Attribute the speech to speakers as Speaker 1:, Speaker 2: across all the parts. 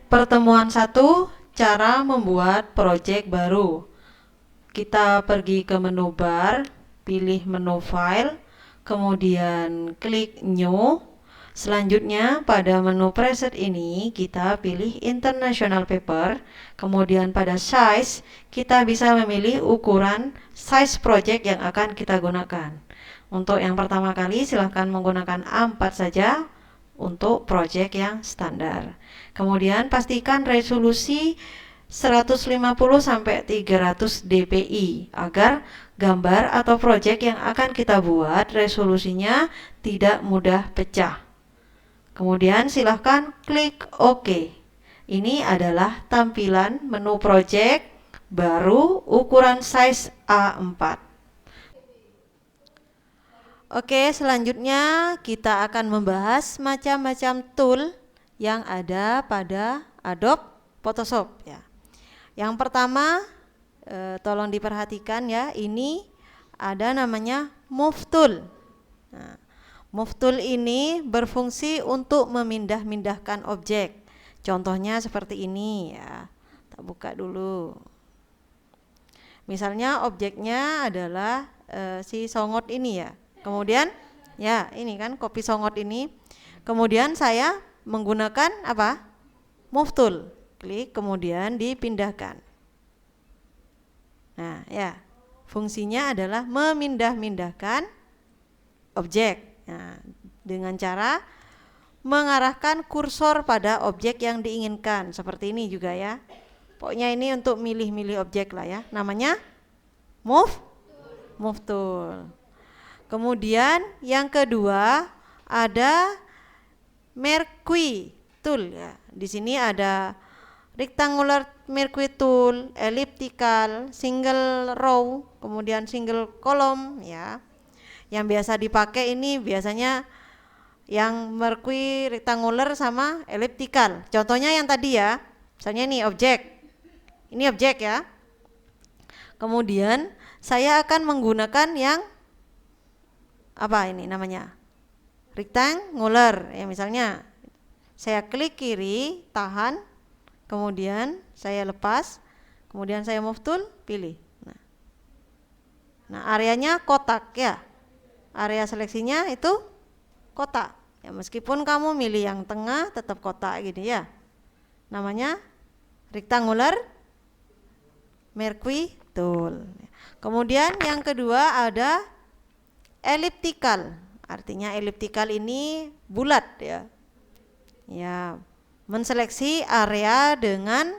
Speaker 1: Pertemuan 1, cara membuat project baru. Kita pergi ke menu bar, pilih menu file, kemudian klik new. Selanjutnya pada menu preset ini kita pilih international paper, kemudian pada size kita bisa memilih ukuran size project yang akan kita gunakan. Untuk yang pertama kali silahkan menggunakan A4 saja untuk project yang standar. Kemudian pastikan resolusi 150 sampai 300 dpi agar gambar atau project yang akan kita buat resolusinya tidak mudah pecah. Kemudian silahkan klik OK. Ini adalah tampilan menu project baru ukuran size A4. Oke, selanjutnya kita akan membahas macam-macam tool yang ada pada Adobe Photoshop ya. Yang pertama, tolong diperhatikan ya, ini ada namanya Move Tool. Nah, Move Tool ini berfungsi untuk memindah-mindahkan objek. Contohnya seperti ini ya. Kita buka dulu. Misalnya objeknya adalah si songot ini ya. Kemudian ya ini kan kopi songot ini. Kemudian saya menggunakan apa? Move tool. Klik kemudian dipindahkan. Nah ya, fungsinya adalah memindah-mindahkan objek. Nah, dengan cara mengarahkan kursor pada objek yang diinginkan. Seperti ini juga ya. Pokoknya ini untuk milih-milih objek lah ya. Namanya Move tool. Kemudian yang kedua ada Mercury tool ya. Di sini ada rectangular Mercury tool, elliptical, single row, kemudian single column ya. Yang biasa dipakai ini biasanya yang Mercury rectangular sama elliptical. Contohnya yang tadi ya. Misalnya ini objek. Ini objek ya. Kemudian saya akan menggunakan yang apa ini namanya? Rectangular. Ya misalnya saya klik kiri, tahan, kemudian saya lepas, kemudian saya move tool, pilih. Nah, areanya kotak ya. Area seleksinya itu kotak. Ya meskipun kamu milih yang tengah tetap kotak gitu ya. Namanya rectangular Mercury tool. Kemudian yang kedua ada elliptical. Artinya elliptical ini bulat ya. Ya, menseleksi area dengan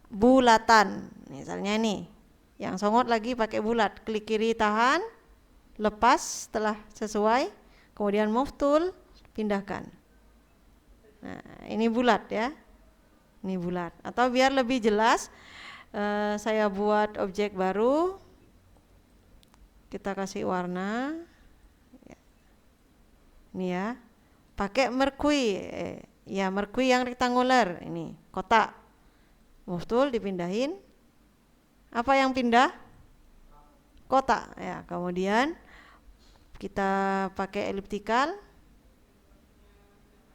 Speaker 1: bulatan. Misalnya ini, yang songot lagi pakai bulat. Klik kiri tahan, lepas setelah sesuai, kemudian move tool, pindahkan. Nah, ini bulat ya. Ini bulat. Atau biar lebih jelas, saya buat objek baru. Kita kasih warna. Ini ya. Pakai Mercury. Ya, Mercury yang rektanguler. Ini, kotak. Move tool dipindahin. Apa yang pindah? Kotak. Ya, kemudian kita pakai elliptical.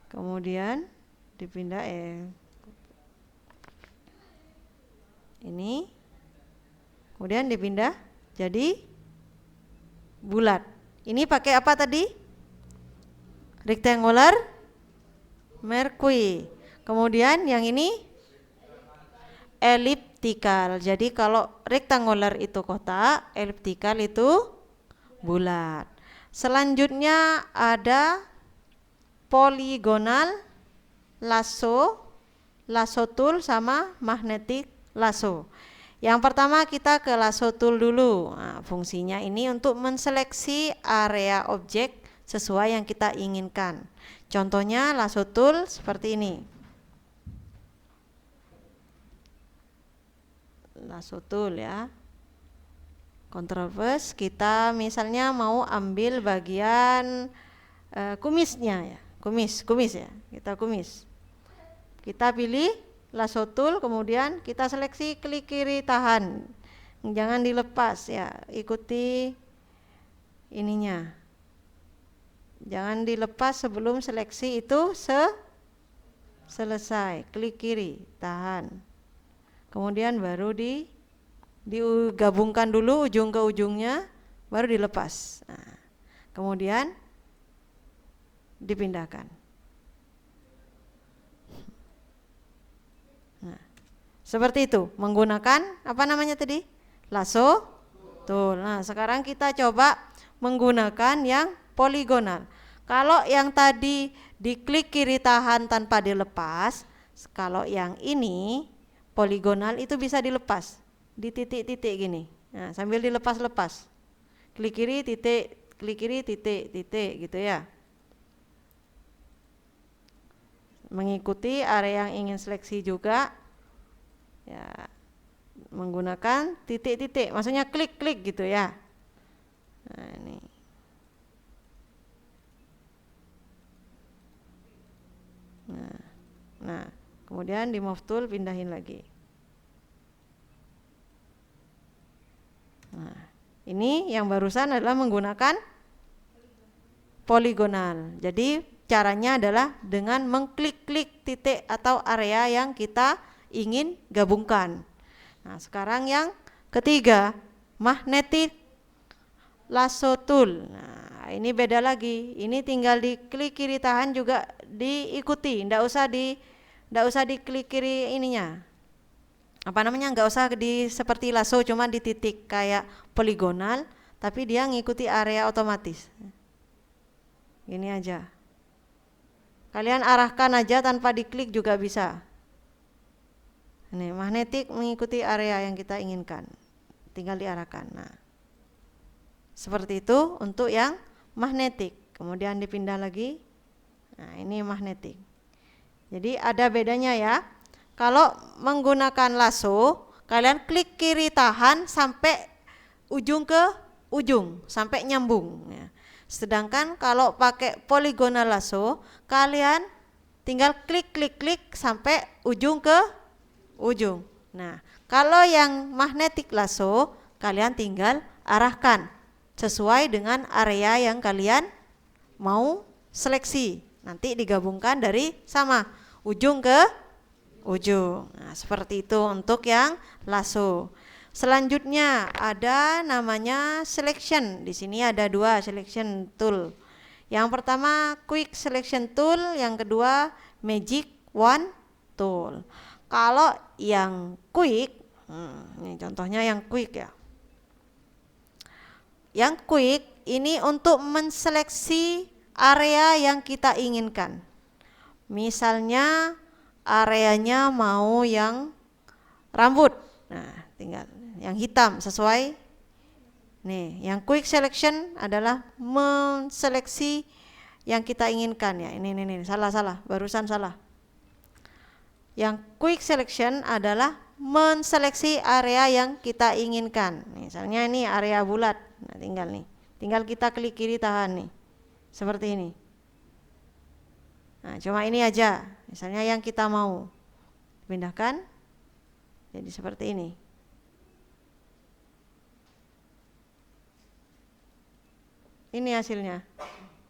Speaker 1: Kemudian dipindah ini. Kemudian dipindah jadi bulat. Ini pakai apa tadi? Rectangular Mercury. Kemudian yang ini elliptical. Jadi kalau rectangular itu kotak, elliptical itu bulat. Selanjutnya ada polygonal lasso tool sama magnetic lasso. Yang pertama kita ke lasso tool dulu. Nah, fungsinya ini untuk menseleksi area objek sesuai yang kita inginkan. Contohnya lasso tool seperti ini. Lasso tool ya. Control plus, kita misalnya mau ambil bagian kumisnya ya. Kumis ya. Kita kumis. Kita pilih lasso tool, kemudian kita seleksi, klik kiri tahan. Jangan dilepas ya, ikuti ininya. Jangan dilepas sebelum seleksi itu selesai, klik kiri, tahan. Kemudian baru digabungkan dulu ujung ke ujungnya, baru dilepas. Nah, kemudian dipindahkan. Nah, seperti itu, menggunakan apa namanya tadi? Lasso tool. Nah, sekarang kita coba menggunakan yang poligonal. Kalau yang tadi diklik kiri tahan tanpa dilepas, kalau yang ini poligonal itu bisa dilepas di titik-titik gini. Nah, sambil dilepas-lepas. Klik kiri titik, klik kiri titik, titik gitu ya. Mengikuti area yang ingin seleksi juga. Ya, menggunakan titik-titik, maksudnya klik-klik gitu ya. Nah, ini. Nah, kemudian di move tool pindahin lagi. Nah, ini yang barusan adalah menggunakan poligonal. Jadi caranya adalah dengan mengklik-klik titik atau area yang kita ingin gabungkan. Nah, sekarang yang ketiga, magnetic lasso tool. Nah, ini beda lagi. Ini tinggal diklik kiri tahan juga diikuti, enggak usah diklik kiri ininya. Apa namanya? Enggak usah seperti lasso cuma di titik kayak poligonal, tapi dia ngikuti area otomatis. Ini aja. Kalian arahkan aja tanpa diklik juga bisa. Ini magnetik mengikuti area yang kita inginkan. Tinggal diarahkan. Nah, seperti itu untuk yang magnetik. Kemudian dipindah lagi. Nah, ini magnetik. Jadi ada bedanya ya. Kalau menggunakan lasso, kalian klik kiri tahan sampai ujung ke ujung, sampai nyambung ya. Sedangkan kalau pakai poligonal lasso, kalian tinggal klik sampai ujung ke ujung. Nah, kalau yang magnetic lasso, kalian tinggal arahkan sesuai dengan area yang kalian mau seleksi. Nanti digabungkan dari sama ujung ke ujung. Nah, seperti itu untuk yang lasso. Selanjutnya ada namanya selection. Di sini ada dua selection tool. Yang pertama quick selection tool, yang kedua magic wand tool. Kalau yang quick, ini contohnya yang quick ya. Yang quick ini untuk menseleksi area yang kita inginkan. Misalnya areanya mau yang rambut. Nah, tinggal yang hitam sesuai. Nih, yang quick selection adalah menseleksi yang kita inginkan ya. Ini salah, barusan salah. Yang quick selection adalah menseleksi area yang kita inginkan. Misalnya ini area bulat. Nah, tinggal kita klik kiri tahan nih. Seperti ini. Nah, cuma ini aja. Misalnya yang kita mau pindahkan jadi seperti ini. Ini hasilnya.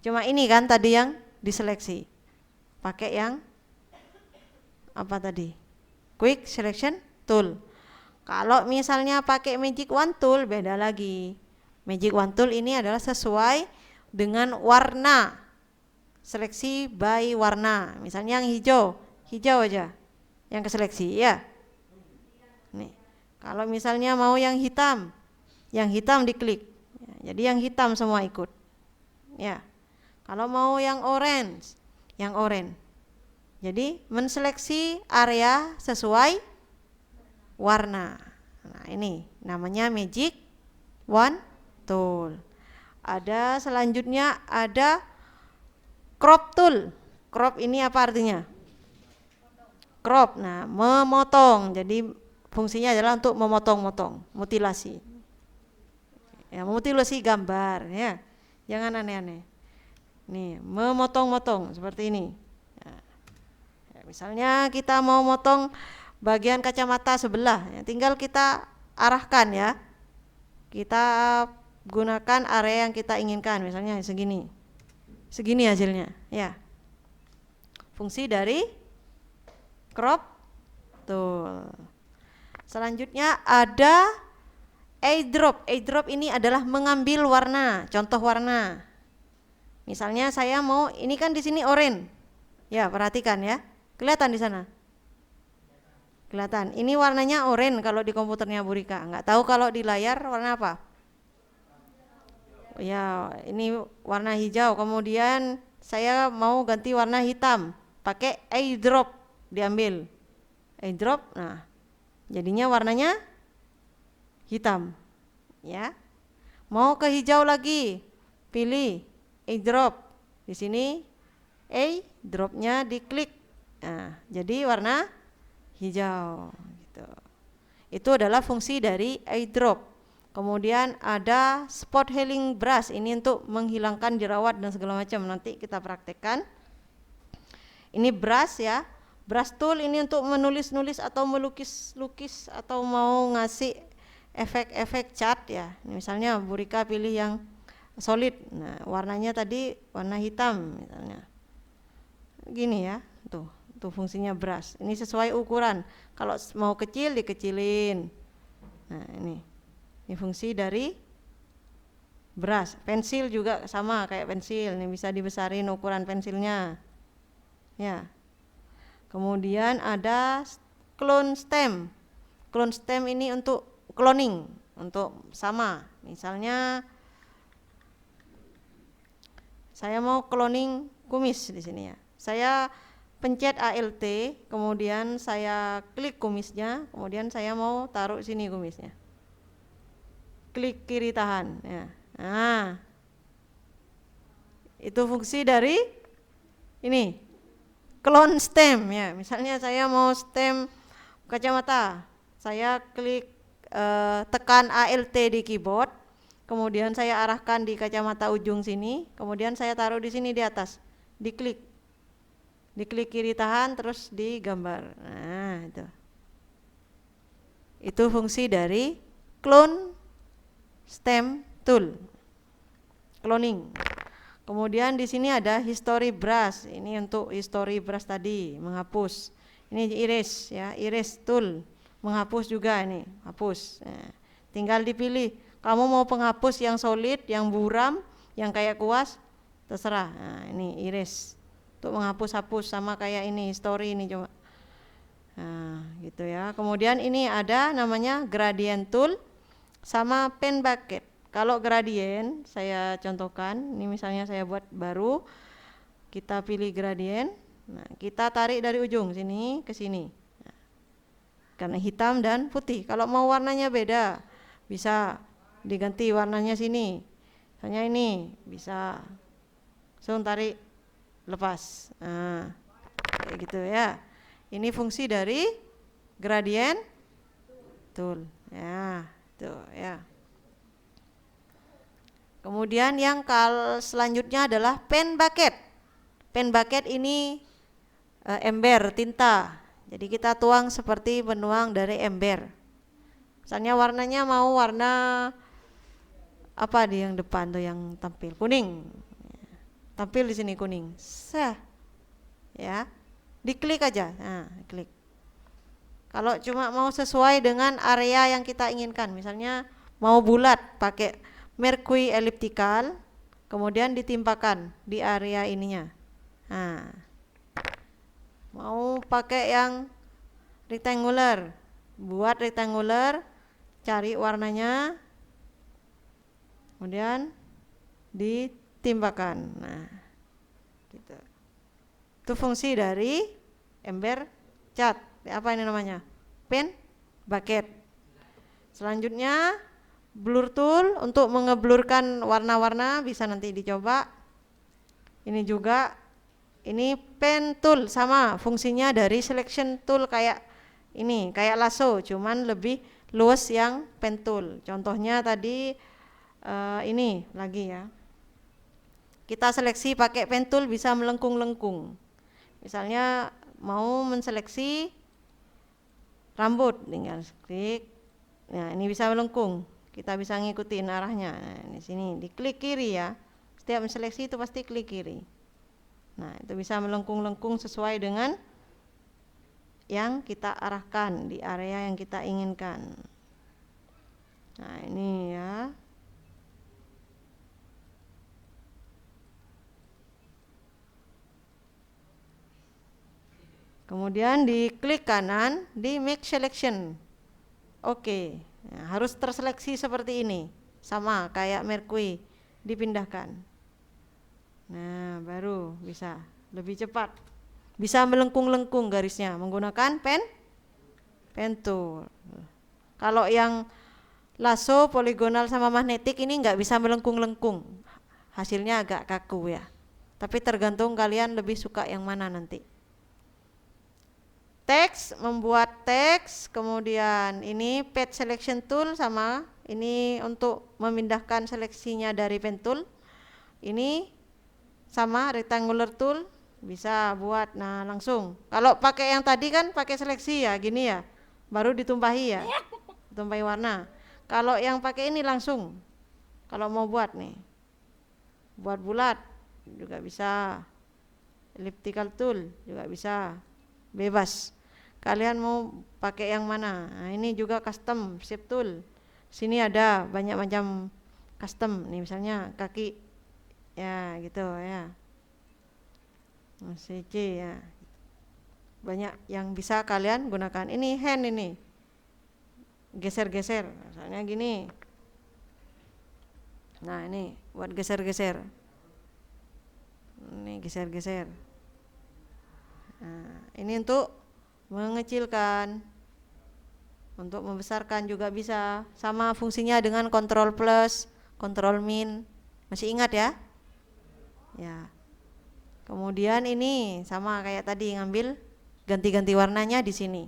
Speaker 1: Cuma ini kan tadi yang diseleksi. Pakai yang apa tadi? Quick selection tool. Kalau misalnya pakai magic wand tool beda lagi. Magic wand tool ini adalah sesuai dengan warna. Seleksi by warna. Misalnya yang hijau aja yang keseleksi ya. Nih. Kalau misalnya mau yang hitam diklik. Jadi yang hitam semua ikut. Ya. Kalau mau yang orange. Jadi menseleksi area sesuai warna. Nah, ini namanya magic wand tool. Ada selanjutnya ada crop tool. Crop ini apa artinya? Crop. Nah, memotong. Jadi fungsinya adalah untuk memotong-motong, mutilasi. Ya, memutilasi gambar ya. Jangan aneh-aneh. Nih, memotong-motong seperti ini. Ya, misalnya kita mau motong bagian kacamata sebelah, ya, tinggal kita arahkan ya. Kita gunakan area yang kita inginkan, misalnya segini hasilnya ya. Fungsi dari crop tool. Selanjutnya ada eyedrop. Eyedrop ini adalah mengambil warna, contoh warna. Misalnya saya mau, ini kan di sini oranye. Ya, perhatikan ya. Kelihatan di sana? Kelihatan. Ini warnanya oranye kalau di komputernya Bu Rika. Nggak tahu kalau di layar warna apa? Ya, ini warna hijau. Kemudian saya mau ganti warna hitam. Pakai eyedrop diambil. Eyedrop. Nah, jadinya warnanya hitam. Ya. Mau ke hijau lagi. Pilih eyedrop. Di sini eyedropnya diklik. Nah, jadi warna hijau gitu. Itu adalah fungsi dari eyedrop. Kemudian ada spot healing brush, ini untuk menghilangkan jerawat dan segala macam, nanti kita praktekkan. Ini brush ya. Brush tool ini untuk menulis-nulis atau melukis-lukis atau mau ngasih efek-efek cat ya. Misalnya Bu Rika pilih yang solid. Nah, warnanya tadi warna hitam misalnya. Gini ya, tuh fungsinya brush. Ini sesuai ukuran. Kalau mau kecil dikecilin. Nah, ini fungsi dari brush. Pensil juga sama kayak pensil. Ini bisa dibesarin ukuran pensilnya. Ya. Kemudian ada clone stem. Clone stem ini untuk cloning, untuk sama. Misalnya saya mau cloning kumis di sini ya. Saya pencet Alt, kemudian saya klik kumisnya, kemudian saya mau taruh sini kumisnya. Klik kiri tahan ya. Nah, itu fungsi dari ini clone stem ya. Misalnya saya mau stem kacamata, saya klik tekan Alt di keyboard, kemudian saya arahkan di kacamata ujung sini, kemudian saya taruh di sini di atas, diklik kiri tahan terus digambar. Nah, itu fungsi dari clone stem tool, cloning. Kemudian di sini ada history brush, ini untuk history brush tadi, menghapus. Ini erase ya, erase tool, menghapus juga ini, hapus. Nah, tinggal dipilih, kamu mau penghapus yang solid, yang buram, yang kayak kuas, terserah. Nah, ini erase, untuk menghapus-hapus sama kayak ini, history ini coba. Nah, gitu ya. Kemudian ini ada namanya gradient tool sama pen bucket. Kalau gradient saya contohkan, ini misalnya saya buat baru, kita pilih gradient, nah, kita tarik dari ujung sini ke sini, nah, karena hitam dan putih. Kalau mau warnanya beda, bisa diganti warnanya sini, misalnya ini bisa langsung tarik lepas, nah, kayak gitu ya. Ini fungsi dari gradient tool, ya, tuh ya. Kemudian yang selanjutnya adalah pen bucket. Pen bucket ini ember tinta. Jadi kita tuang seperti penuang dari ember. Misalnya warnanya mau warna apa di yang depan tuh yang tampil? Kuning. Tampil di sini kuning. Ya. Diklik aja. Nah, klik. Kalau cuma mau sesuai dengan area yang kita inginkan, misalnya mau bulat pakai mercury elliptical, kemudian ditimpakan di area ininya. Nah, mau pakai yang rectangular, buat rectangular, cari warnanya, kemudian ditimpakan. Nah, gitu. Itu fungsi dari ember cat. Apa ini namanya? Pen bucket. Selanjutnya blur tool untuk mengeblurkan warna-warna, bisa nanti dicoba. Ini juga, ini pen tool sama fungsinya dari selection tool kayak ini, kayak lasso, cuman lebih luas yang pen tool. Contohnya tadi ini lagi ya. Kita seleksi pakai pen tool bisa melengkung-lengkung. Misalnya mau menseleksi rambut, tinggal klik. Nah, ini bisa melengkung. Kita bisa ngikutin arahnya. Nah, di sini diklik kiri ya. Setiap seleksi itu pasti klik kiri. Nah, itu bisa melengkung-lengkung sesuai dengan yang kita arahkan, di area yang kita inginkan. Nah, ini ya. Kemudian di klik kanan di make selection. Oke. Nah, harus terseleksi seperti ini. Sama kayak Mercury, dipindahkan. Nah, baru bisa lebih cepat. Bisa melengkung-lengkung garisnya menggunakan pen tool. Kalau yang lasso, poligonal sama magnetik ini nggak bisa melengkung-lengkung. Hasilnya agak kaku ya. Tapi tergantung kalian lebih suka yang mana nanti. Teks, membuat teks, kemudian ini page selection tool sama ini untuk memindahkan seleksinya dari pen tool. Ini sama rectangular tool bisa buat, nah langsung. Kalau pakai yang tadi kan pakai seleksi ya, gini ya, baru ditumpahi ya, tumpahi warna. Kalau yang pakai ini langsung, kalau mau buat nih, buat bulat juga bisa, elliptical tool juga bisa, bebas. Kalian mau pakai yang mana? Nah, ini juga custom shape tool. Sini ada banyak macam custom. Nih misalnya kaki, ya gitu ya. CC ya. Banyak yang bisa kalian gunakan. Ini hand ini. Geser-geser. Misalnya gini. Nah ini buat geser-geser. Ini geser-geser. Nah, ini untuk mengecilkan, untuk membesarkan juga bisa. Sama fungsinya dengan Ctrl plus, Ctrl min. Masih ingat ya? Ya. Kemudian ini sama kayak tadi, ngambil ganti-ganti warnanya di sini.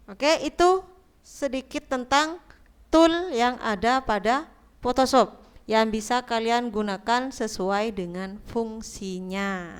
Speaker 1: Oke, itu sedikit tentang tool yang ada pada Photoshop yang bisa kalian gunakan sesuai dengan fungsinya.